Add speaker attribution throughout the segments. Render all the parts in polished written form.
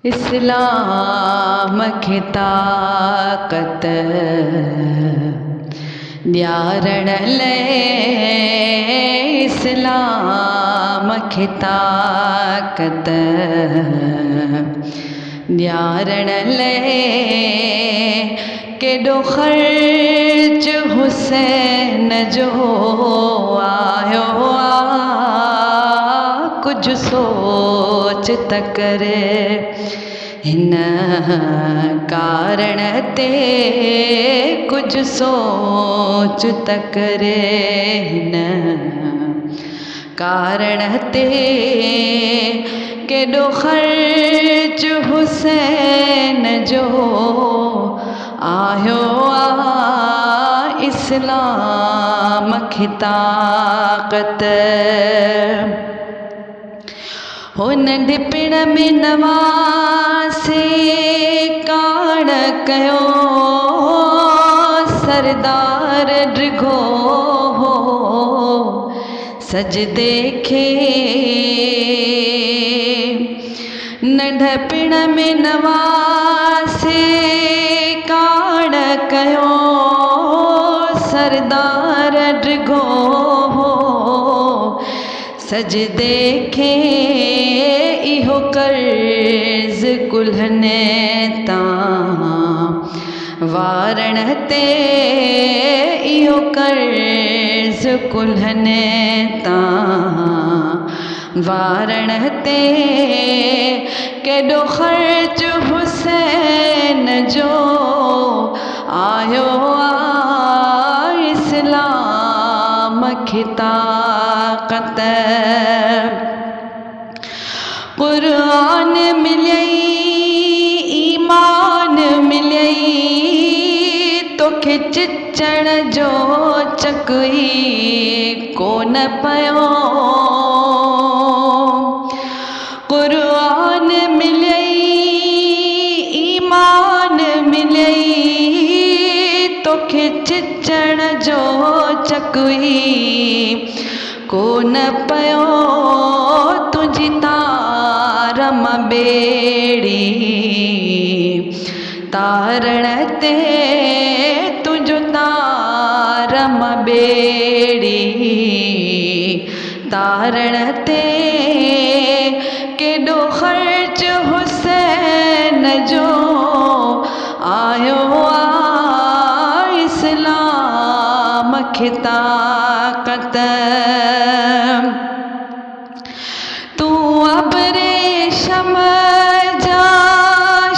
Speaker 1: इस्लाम खे ताक़त ॾियारण लाइ, इस्लाम खे ताक़त ॾियारण लाइ केॾो ख़र्च हुसैन जो आयो आहे। कुझु सोच त कर हिन कारण ते, कुझु सोच त कर हिन कारण ते। केॾो ख़र्च हुसैन जो आयो आहे, इस्लाम खे ताक़त। हो नंढपिण में नवासे काण कयो, सरदार ड्रिघो हो सजदे खे। नंढपिण में नवासे काण कयो, सरदार ड्रिघो हो सजदे खे। इहो कर्ज़ कुल्हनि तां वारण ते, इहो कर्ज़ कुल्हनि तां वारण ते। केॾो ख़र्च हुसैन जो आयो आहे, इस्लाम खे ताक़त। क़ुरान मिलई, ईमान मिलई, तोखे चिचण जो चक ई कोन पियो। क़ुरान मिलई, ईमान मिलई, तोखे चिचण जो चक ई कोन पियो। तुंहिंजी तार मां ॿेड़ी तारण ते, तुंहिंजो तार मां ॿेड़ी तारण ते। केॾो ख़र्च हुसैन जो आयो आहे, इस्लाम खे ताक़त। तूं अबरेशम जा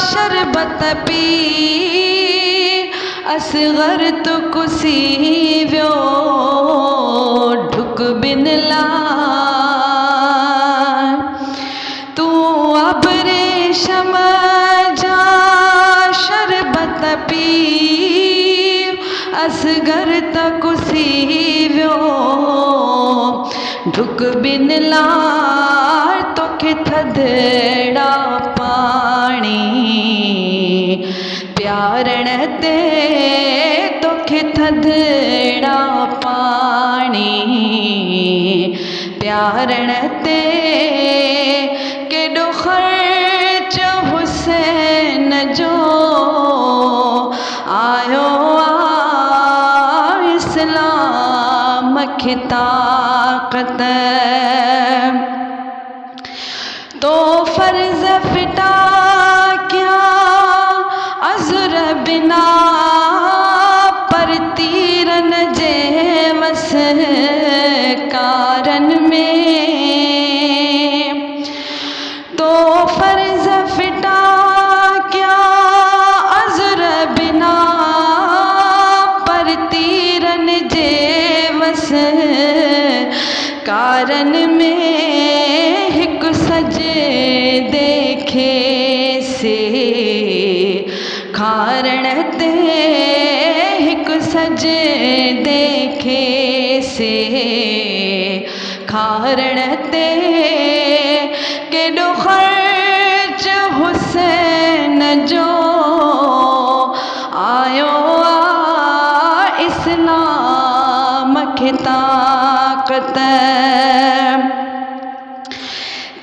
Speaker 1: शरबत पी, असग़र तू कुसी वियो ढुक बिन लाइ। तूं अबरेशम जा शरबत पी, असग़र त कुसी वियो ढुक बिन लाइ। तोखे थधड़ा पाणी प्यारण ते, तोखे थधड़ा पाणी प्यारण ते। केॾो ख़र्च हुसैन जो आयो आहे, इस्लाम खे ताक़त। तो फर्ज़ फिटा क्या अज़ुर बिना, पर तीरन जे वस कारन में। तो फर्ज़ फिटा क्या अज़ुर बिना, पर तीरन जे वस कारन में। हिकु सजदे खे से खारण ते, हिकु सजदे खे से खारण ते। केॾो ख़र्च हुसैन जो आयो आहे, इस्लाम खे ताक़त।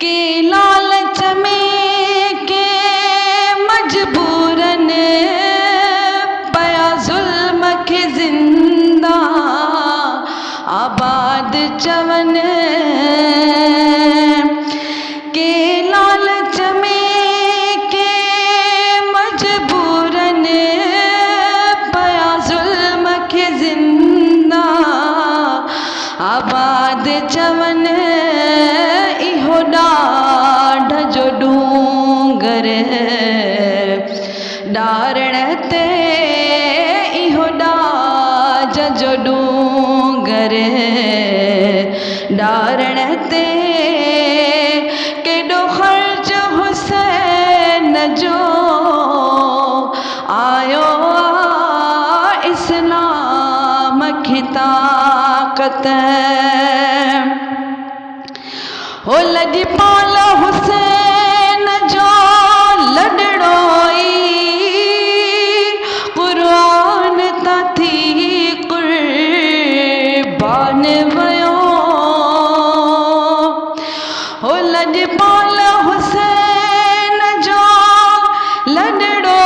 Speaker 1: के लालच में के ॾियारण ते केॾो ख़र्च हुसैन जो आयो इस्लाम खे ताक़त हो लॼपाल हुसैन जो लॾड़ो क़ुरान तां थी क़ुर्बान वियो हो लॼपाल हुसैन जो लॾड़ो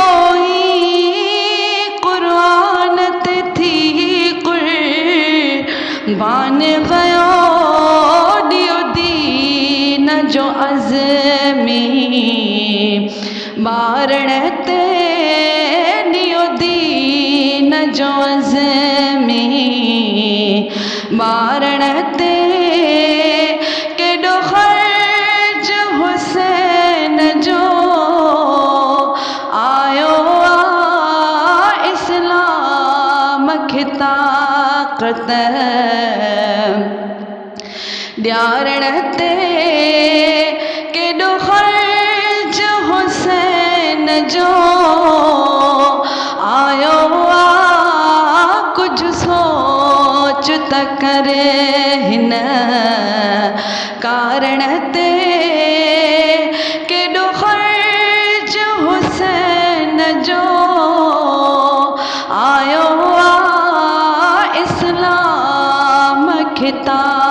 Speaker 1: क़ुरान ते थी क़ुर्बान वियो ॾियो दीन जो अज़मी ॿारण ते ॾियो दीन जो अज़मी ॿारण ते केॾो ख़र्च हुसैन जो आयो इस्लाम खे ताक़त ॾियारण ते केॾो ख़र्च हुसैन जो आयो कुझु सोच त करे हिन कारण ते केॾो ख़र्च हुसैन जो आयो इस्लाम खे ताक़त